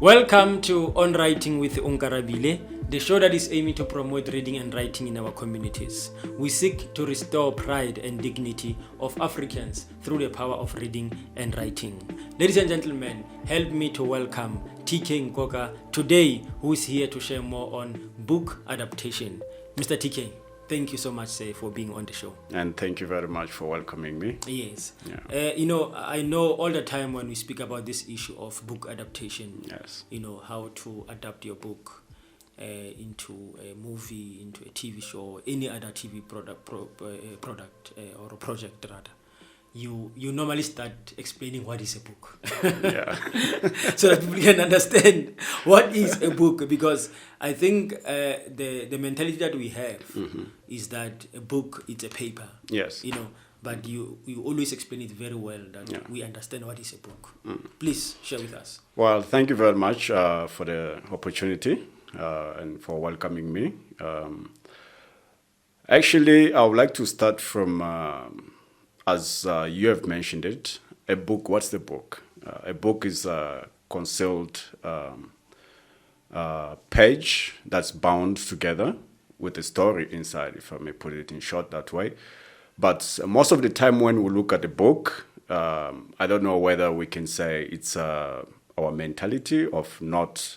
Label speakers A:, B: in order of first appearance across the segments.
A: Welcome to On Writing with Onkarabile, the show that is aiming to promote reading and writing in our communities. We seek to restore pride and dignity of Africans through the power of reading and writing. Ladies and gentlemen, help me to welcome TK Nkoka today, who is here to share more on book adaptation. Mr. TK, thank you so much, sir, for being on the show.
B: And thank you very much for welcoming me.
A: Yes.
B: Yeah.
A: I know all the time when we speak about this issue of book adaptation,
B: Yes.
A: How to adapt your book into a movie, into a TV show, any other TV product or a project rather. You normally start explaining what is a book.
B: Yeah.
A: So that people can understand what is a book, because I think the mentality that we have is that a book is a paper.
B: Yes.
A: But you always explain it very well that we understand what is a book. Please share with us.
B: Well, thank you very much for the opportunity and for welcoming me. Actually, I would like to start from, as you have mentioned it, a book. What's the book? A book is a concealed page that's bound together with a story inside, if I may put it in short that way. But most of the time when we look at a book, I don't know whether we can say it's our mentality of not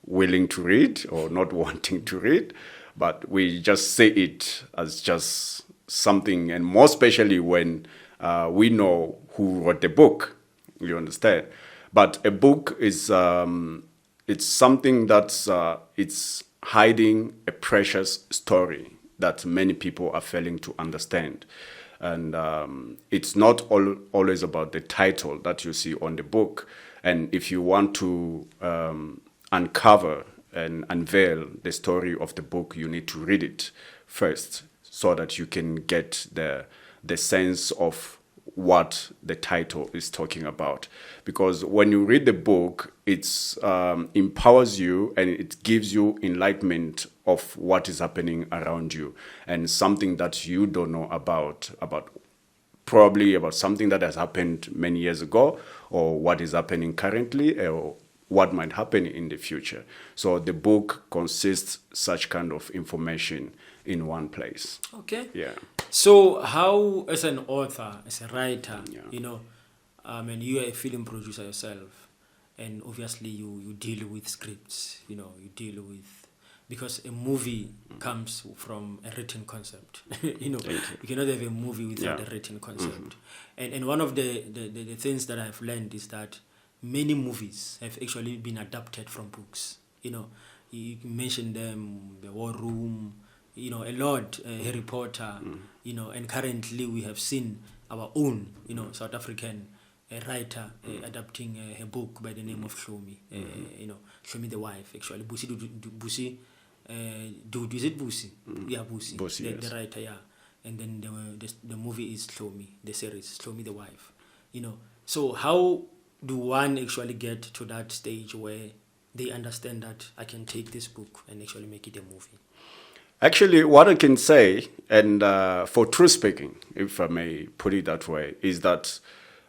B: willing to read or not wanting to read, but we just see it as just something, and more especially when we know who wrote the book, you understand. But a book is it's something that's it's hiding a precious story that many people are failing to understand. And it's not always about the title that you see on the book. And if you want to uncover and unveil the story of the book, you need to read it first so that you can get the sense of what the title is talking about. Because when you read the book, it empowers you and it gives you enlightenment of what is happening around you and something that you don't know about probably about something that has happened many years ago, or what is happening currently, or what might happen in the future. So the book consists such kind of information in one place.
A: Okay.
B: Yeah.
A: So how, as an author, as a writer, and you are a film producer yourself, and obviously you deal with scripts, you deal with, because a movie comes from a written concept. You cannot have a movie without a written concept. And one of the things that I've learned is that many movies have actually been adapted from books. You mentioned them, The War Room, a lot, Harry Potter, and currently we have seen our own, South African writer adapting a book by the name of Hlomi, Hlomi the wife, actually. Busi, is it Busi? Yeah, Busi, the writer, yeah. And then the movie is Hlomi, the series, Hlomi the wife. So how do one actually get to that stage where they understand that I can take this book and actually make it a movie?
B: Actually, what I can say, and for truth speaking, if I may put it that way, is that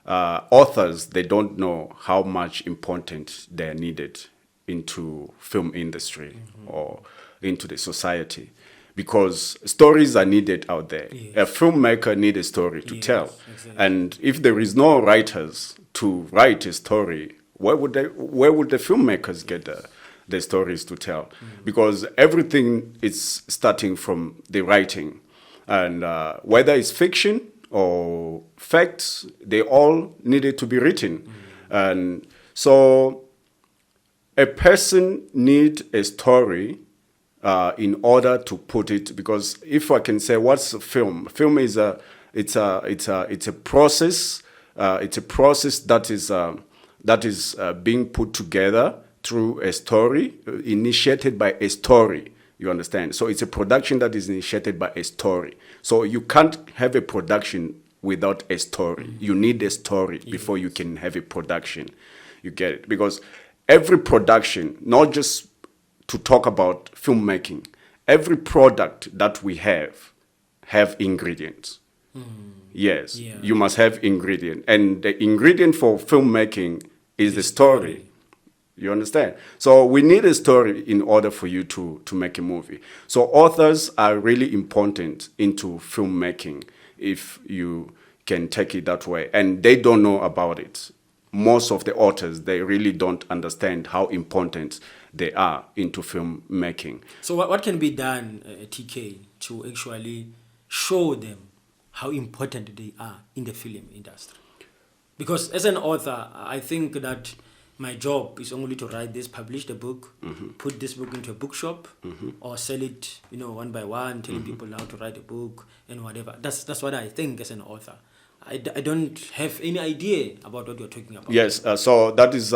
B: authors, they don't know how much important they're needed into film industry or into the society, because stories are needed out there. Yes. A filmmaker needs a story to tell. Exactly. And if there is no writers to write a story, where would the filmmakers get the stories to tell? Because everything is starting from the writing, and whether it's fiction or facts, they all needed to be written. And so a person needs a story in order to put it, because if I can say what's a film is it's a process. It's a process that is being put together through a story, initiated by a story. You understand? So it's a production that is initiated by a story. So you can't have a production without a story. You need a story before you can have a production. You get it? Because every production, not just to talk about filmmaking, every product that we have ingredients. Yes, you must have ingredient. And the ingredient for filmmaking is the story. You understand? So we need a story in order for you to make a movie. So authors are really important into filmmaking if you can take it that way. And they don't know about it. Most of the authors, they really don't understand how important they are into filmmaking.
A: So what can be done, TK, to actually show them how important they are in the film industry? Because as an author, I think that my job is only to write this, publish the book, put this book into a bookshop, or sell it, one by one, telling people how to write a book and whatever. That's what I think as an author. I don't have any idea about what you're talking about.
B: Yes, so that is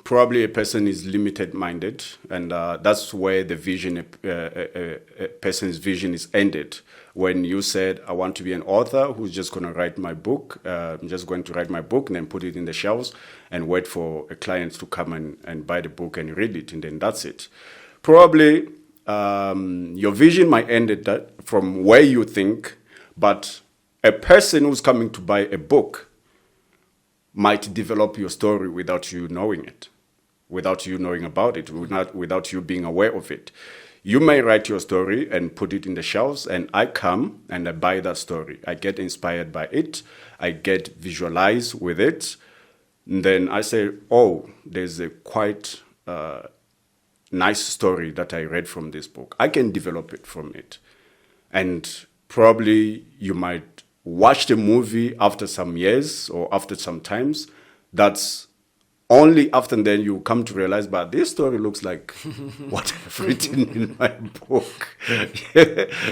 B: probably a person is limited-minded, and that's where the vision, a person's vision is ended. When you said, I want to be an author who's just going to write my book, I'm just going to write my book and then put it in the shelves and wait for a client to come and buy the book and read it, and then that's it. Probably your vision might end at that from where you think, but a person who's coming to buy a book might develop your story without you knowing it, without you knowing about it, without you being aware of it. You may write your story and put it in the shelves, and I come and I buy that story. I get inspired by it. I get visualized with it. And then I say, oh, there's a quite nice story that I read from this book. I can develop it from it. And probably you might watch the movie after some years or after some times. That's only after then you come to realize, but this story looks like what I've written in my book.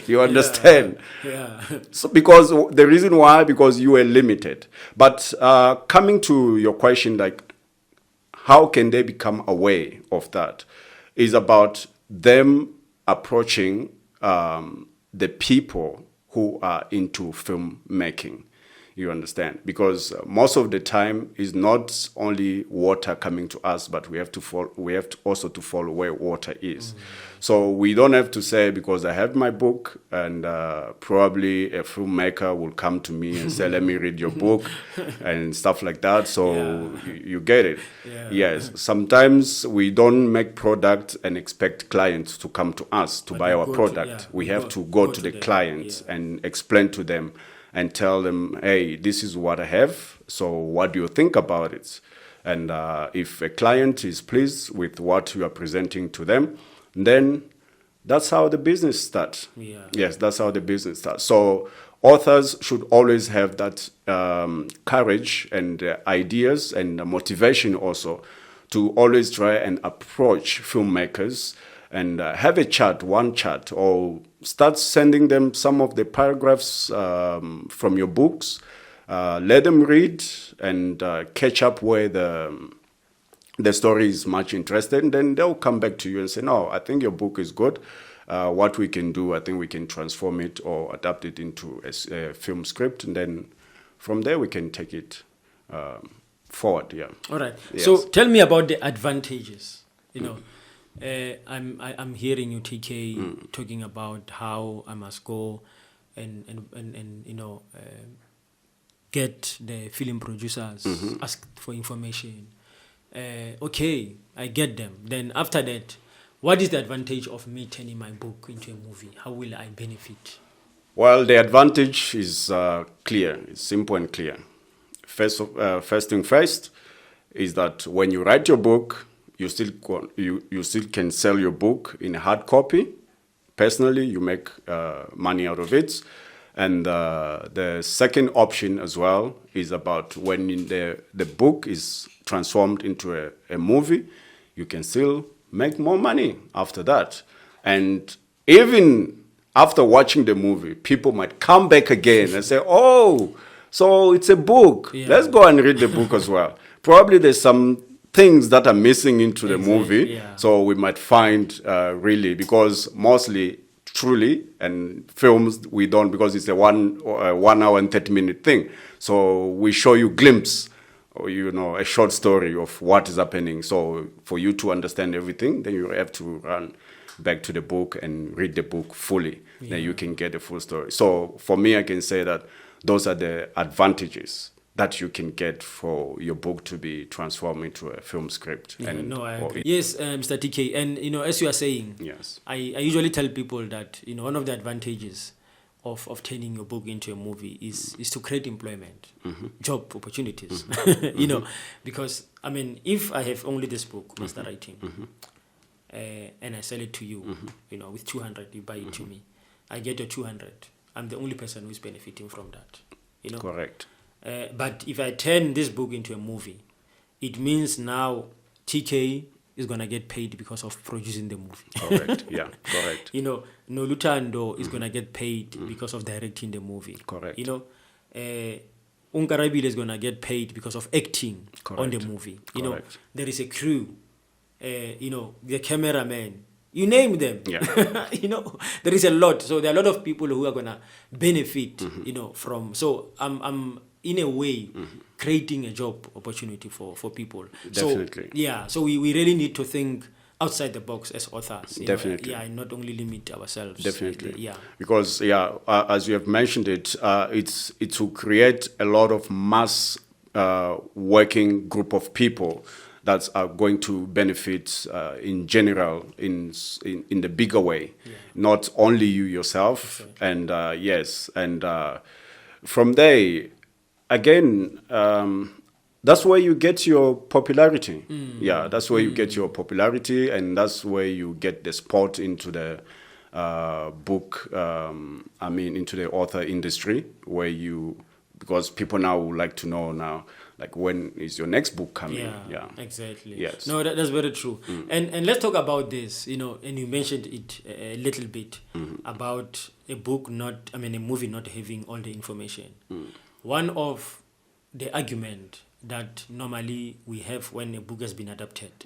B: You understand?
A: Yeah.
B: So because the reason why, because you were limited. But coming to your question, like how can they become aware of that, is about them approaching the people who are into filmmaking. You understand? Because most of the time is not only water coming to us, but we have to also to follow where water is. So we don't have to say, because I have my book and probably a filmmaker will come to me and say, let me read your book and stuff like that. So you get it.
A: Yeah.
B: Yes. Sometimes we don't make product and expect clients to come to us to buy our product. We have to go to the clients and explain to them and tell them, hey, this is what I have, so what do you think about it? And if a client is pleased with what you are presenting to them, then that's how the business starts.
A: Yeah.
B: Yes, that's how the business starts. So authors should always have that courage and ideas and motivation also to always try and approach filmmakers and have a chat, one chat, or start sending them some of the paragraphs from your books. Let them read and catch up where the story is much interested. And then they'll come back to you and say, no, I think your book is good. What we can do, I think we can transform it or adapt it into a film script. And then from there, we can take it forward. Yeah.
A: All right.
B: Yes.
A: So tell me about the advantages, I'm hearing you, TK, talking about how I must go and get the film producers, ask for information. Okay, I get them. Then after that, what is the advantage of me turning my book into a movie? How will I benefit?
B: Well, the advantage is clear. It's simple and clear. First thing first is that when you write your book, you still can sell your book in a hard copy. Personally, you make money out of it. And the second option as well is about when the book is transformed into a movie, you can still make more money after that. And even after watching the movie, people might come back again and say, oh, so it's a book. Yeah. Let's go and read the book as well. Probably there's some things that are missing into the movie. Yeah. So we might find really, because mostly, truly, and films, we don't, because it's a 1 hour and 30-minute thing. So we show you glimpse, or, a short story of what is happening. So for you to understand everything, then you have to run back to the book and read the book fully. Yeah. Then you can get the full story. So for me, I can say that those are the advantages that you can get for your book to be transformed into a film script.
A: Yeah,
B: and
A: no, I
B: or
A: agree. Yes, Mr. TK, and as you are saying,
B: yes,
A: I usually tell people that one of the advantages of turning your book into a movie is to create employment, job opportunities. Because I mean, if I have only this book, master writing, and I sell it to you, with 200, you buy it to me, I get your 200. I'm the only person who's benefiting from that.
B: Correct.
A: But if I turn this book into a movie, it means now TK is gonna get paid because of producing the movie.
B: Correct. Yeah. Correct.
A: Nolu is gonna get paid because of directing the movie.
B: Correct.
A: Onkarabile is gonna get paid because of acting
B: Correct.
A: on the movie.
B: Correct.
A: There is a crew. The cameraman. You name them.
B: Yeah.
A: There is a lot. So there are a lot of people who are gonna benefit. From. So I'm in a way creating a job opportunity for people.
B: Definitely.
A: So we really need to think outside the box as authors.
B: Definitely.
A: And not only limit ourselves.
B: Definitely. Because as you have mentioned it, it's to create a lot of mass working group of people that are going to benefit in general in the bigger way, not only you yourself. Exactly. And from there, again, that's where you get your popularity. That's where you get your popularity, and that's where you get the spot into the book. Into the author industry, because people now would like to know now, like, when is your next book coming?
A: Yeah, exactly.
B: Yes.
A: No, that's very true. And let's talk about this. And you mentioned it a little bit about a movie not having all the information. One of the argument that normally we have when a book has been adapted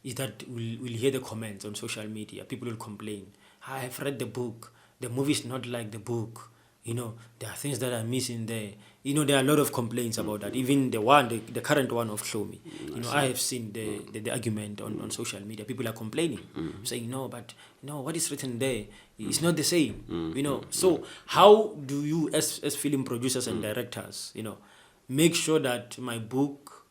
A: is that we'll hear the comments on social media. People will complain, I have read the book, the movie is not like the book. There are things that are missing there. There are a lot of complaints about that. Even the current one of Show Me. I have seen the argument on social media. People are complaining, saying, what is written there? It's not the same. So how do you, as film producers and directors, make sure that my book,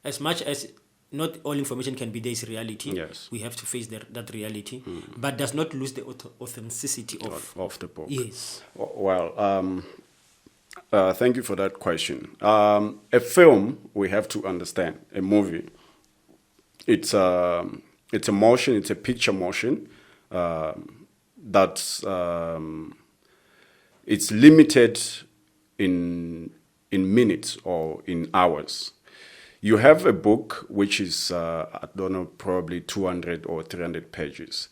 A: as much as not all information can be there is reality.
B: Yes.
A: We have to face that reality, but does not lose the authenticity
B: of the book.
A: Yes.
B: Well, thank you for that question. A film, we have to understand, a movie, it's a motion, it's a picture motion that's it's limited in minutes or in hours. You have a book which is, I don't know, probably 200 or 300 pages.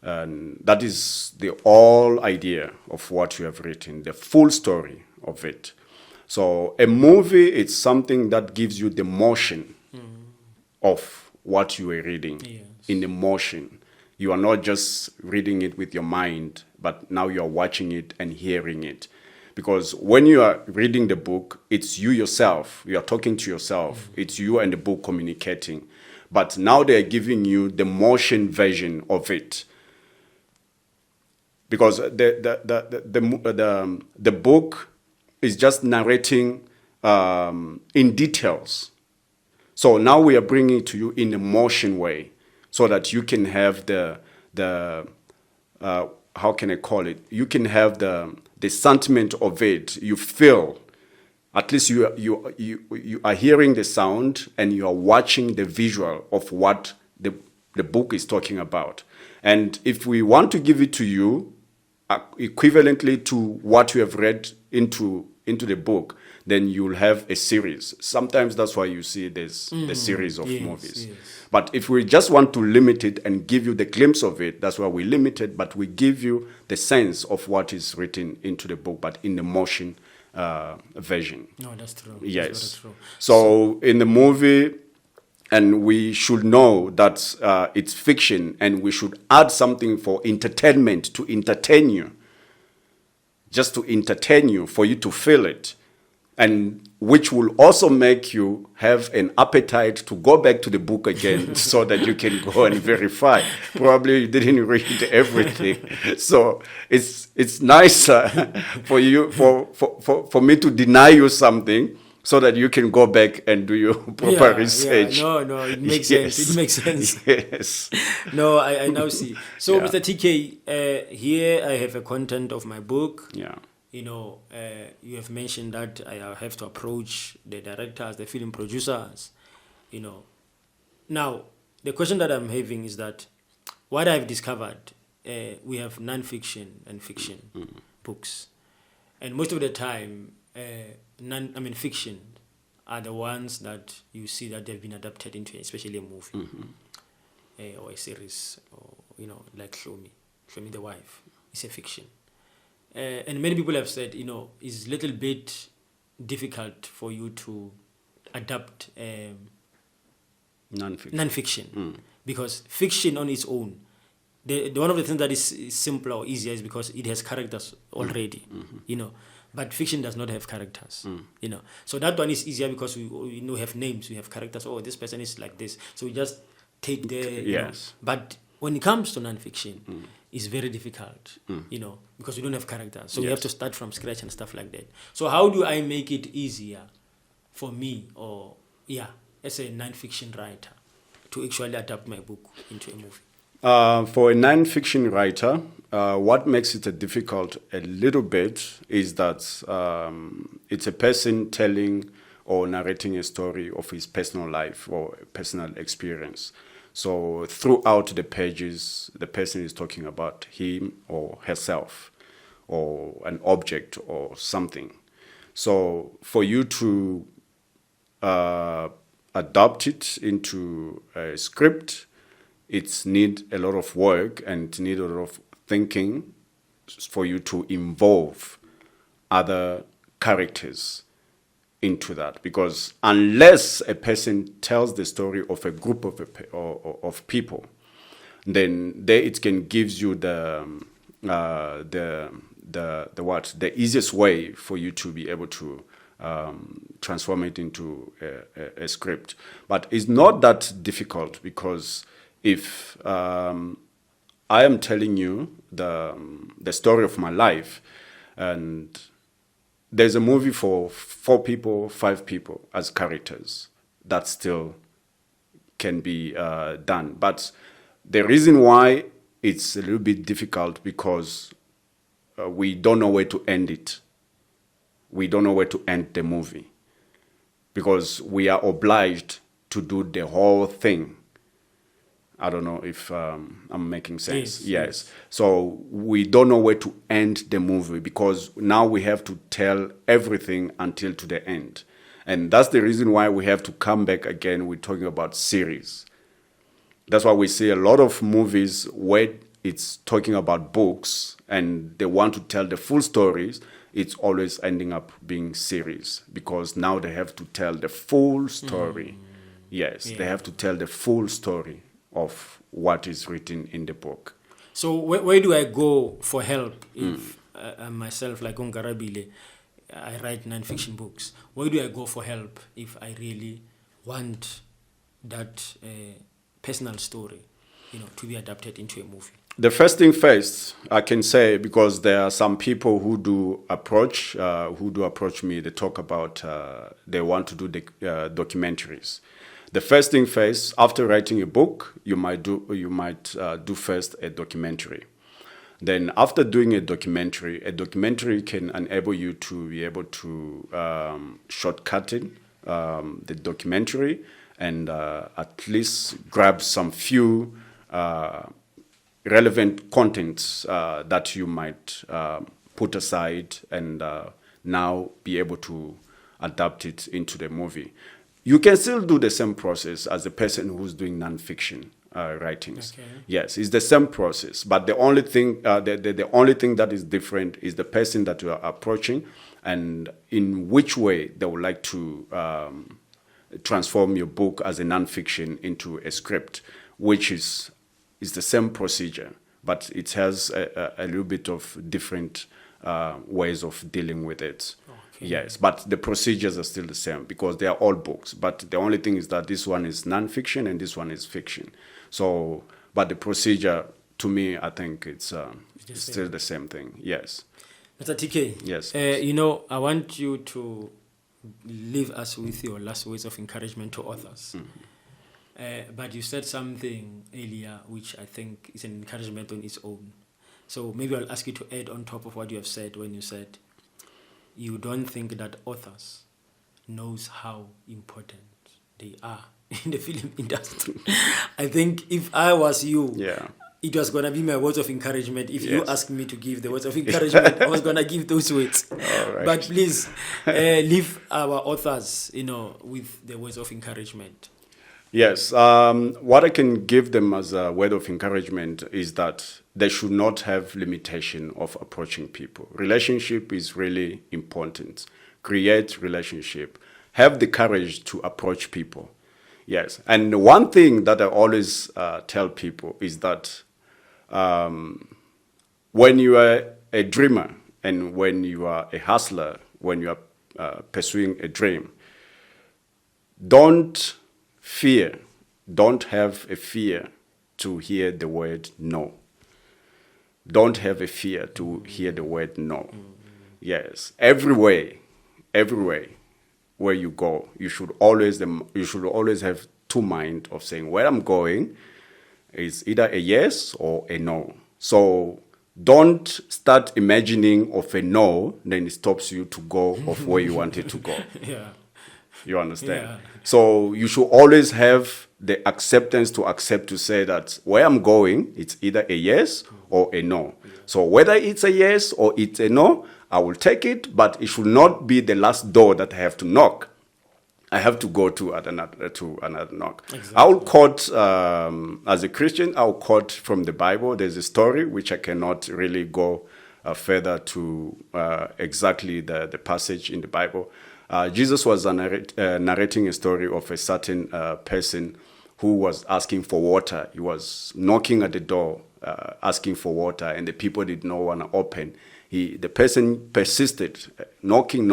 B: And that is the whole idea of what you have written, the full story of it. So a movie is something that gives you the motion of what you are reading.
A: Yes.
B: In the motion. You are not just reading it with your mind, but now you are watching it and hearing it. Because when you are reading the book, it's you yourself. You are talking to yourself. It's you and the book communicating. But now they are giving you the motion version of it. Because the book is just narrating in details. So now we are bringing it to you in a motion way, so that you can have the how can I call it? You can have the sentiment of it. You feel, at least you are hearing the sound and you are watching the visual of what the book is talking about. And if we want to give it to you equivalently to what you have read into the book, then you'll have a series. Sometimes that's why you see there's the series of movies. Yes. But if we just want to limit it and give you the glimpse of it, that's why we limit it, but we give you the sense of what is written into the book, but in the motion version.
A: No, that's true.
B: Yes.
A: That's very true.
B: So in the movie, and we should know that it's fiction, and we should add something for entertainment, to entertain you. Just to entertain you, for you to feel it. And which will also make you have an appetite to go back to the book again so that you can go and verify. Probably you didn't read everything. So it's nicer for you for me to deny you something so that you can go back and do your proper research.
A: No, it makes sense. It makes sense.
B: Yes.
A: No, I now see. So,
B: Yeah.
A: Mr. TK, here I have a content of my book.
B: Yeah.
A: You have mentioned that I have to approach the directors, the film producers. Now the question that I'm having is that what I've discovered, we have non-fiction and fiction books, and most of the time, fiction are the ones that you see that they've been adapted into, especially a movie or a series, or like Show Me the Wife. It's a fiction, and many people have said it's a little bit difficult for you to adapt non-fiction because fiction on its own, the one of the things that is simpler or easier is because it has characters already, but fiction does not have characters, so that one is easier because we have names, we have characters. Oh, this person is like this, so we just take the but when it comes to non-fiction, it's very difficult, because we don't have characters, so we have to start from scratch and stuff like that. So how do I make it easier for me, or as a non-fiction writer, to actually adapt my book into a movie?
B: For a non-fiction writer, what makes it difficult a little bit is that it's a person telling or narrating a story of his personal life or personal experience. So throughout the pages, the person is talking about him or herself or an object or something. So for you to adapt it into a script, it's need a lot of work and need a lot of thinking for you to involve other characters into that. Because unless a person tells the story of a group of people, then there it can gives you the easiest way for you to be able to transform it into a script. But it's not that difficult, because if I am telling you the story of my life, and there's a movie for 4 people, 5 people as characters, that still can be done. But the reason why it's a little bit difficult, because we don't know where to end it. We don't know where to end the movie, because we are obliged to do the whole thing. I don't know if I'm making sense. Yes. So we don't know where to end the movie, because now we have to tell everything until to the end. And that's the reason why we have to come back again. We're talking about series. That's why we see a lot of movies where it's talking about books and they want to tell the full stories. It's always ending up being series, because now they have to tell the full story. They have to tell the full story of what is written in the book.
A: So where do I go for help if myself, like Onkarabile, I write non-fiction books? Where do I go for help if I really want that personal story, to be adapted into a movie?
B: The first thing first, I can say, because there are some people who do approach me. They talk about they want to do the documentaries. The first thing first, after writing a book, you might do first a documentary. Then after doing a documentary can enable you to be able to shortcut it, the documentary, and at least grab some few relevant contents that you might put aside and now be able to adapt it into the movie. You can still do the same process as the person who's doing non-fiction writings. Okay. Yes, it's the same process, but the only thing the only thing that is different is the person that you are approaching and in which way they would like to transform your book as a non-fiction into a script, which is the same procedure, but it has a little bit of different ways of dealing with it. Okay. Yes, but the procedures are still the same because they are all books. But the only thing is that this one is non-fiction and this one is fiction. So, but the procedure, to me, I think it's still the same thing. Yes.
A: Mr. TK.
B: Yes.
A: I want you to leave us with your last words of encouragement to authors. But you said something earlier which I think is an encouragement on its own. So maybe I'll ask you to add on top of what you have said when you said you don't think that authors knows how important they are in the film industry. I think if I was you, it was going to be my words of encouragement. If you asked me to give the words of encouragement, I was going to give those words.
B: Right.
A: But please, leave our authors, with the words of encouragement.
B: Yes. What I can give them as a word of encouragement is that they should not have limitation of approaching people. Relationship is really important. Create relationship. Have the courage to approach people. Yes. And one thing that I always tell people is that when you are a dreamer and when you are a hustler, when you are pursuing a dream, don't fear, don't have a fear to hear the word no. Don't have a fear to hear the word no. Yes. Everywhere where you go, you should always have two minds of saying where I'm going is either a yes or a no. So don't start imagining of a no, then it stops you to go of where you wanted to go. You understand? Yeah. So you should always have the acceptance to accept to say that where I'm going, it's either a yes or a no. So whether it's a yes or it's a no, I will take it, but it should not be the last door that I have to knock. I have to go to another knock. Exactly. I will quote, as a Christian, I will quote from the Bible. There's a story which I cannot really go further to exactly the passage in the Bible. Jesus was narrating a story of a certain person who was asking for water. He was knocking at the door, asking for water, and the people did not want to open. The person persisted, knocking,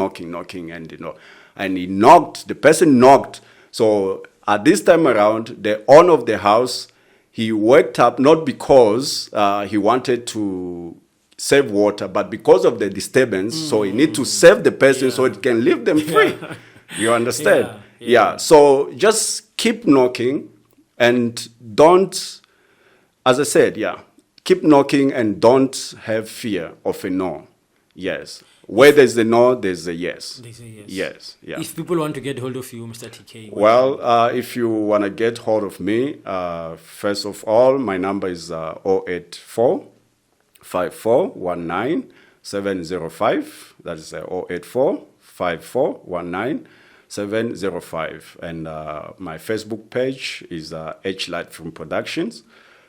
B: and he knocked. The person knocked. So at this time around, the owner of the house, he waked up not because he wanted to save water, but because of the disturbance. So he need to save the person so it can leave them free. You understand? Yeah. So just keep knocking and don't, as I said, keep knocking and don't have fear of a no. Yes. Where there's a no, there's a yes.
A: There's a yes.
B: Yes. Yeah.
A: If people want to get hold of you, Mr. TK.
B: Well, if you want to get hold of me, first of all, my number is 084 5419 705. That is 084 5419 705. And my Facebook page is H Light Film Productions.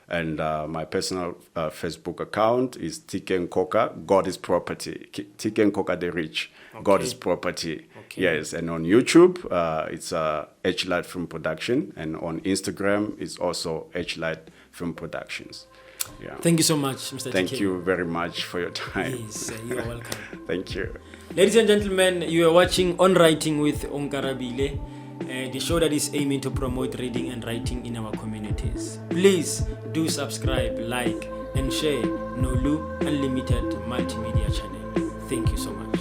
B: And my personal Facebook account is TK Nkoka, God is Property. TK Nkoka the Rich, okay. God is Property. Okay. Yes, and on YouTube, it's H Light Film Production. And on Instagram, it's also H Light Film Productions. Yeah.
A: Thank you so much, Mr. TK.
B: Thank you very much for your time.
A: Yes, you are welcome.
B: Thank you.
A: Ladies and gentlemen, you are watching On Writing with Onkarabile, the show that is aiming to promote reading and writing in our communities. Please do subscribe, like, and share Nolu Unlimited Multimedia channel. Thank you so much.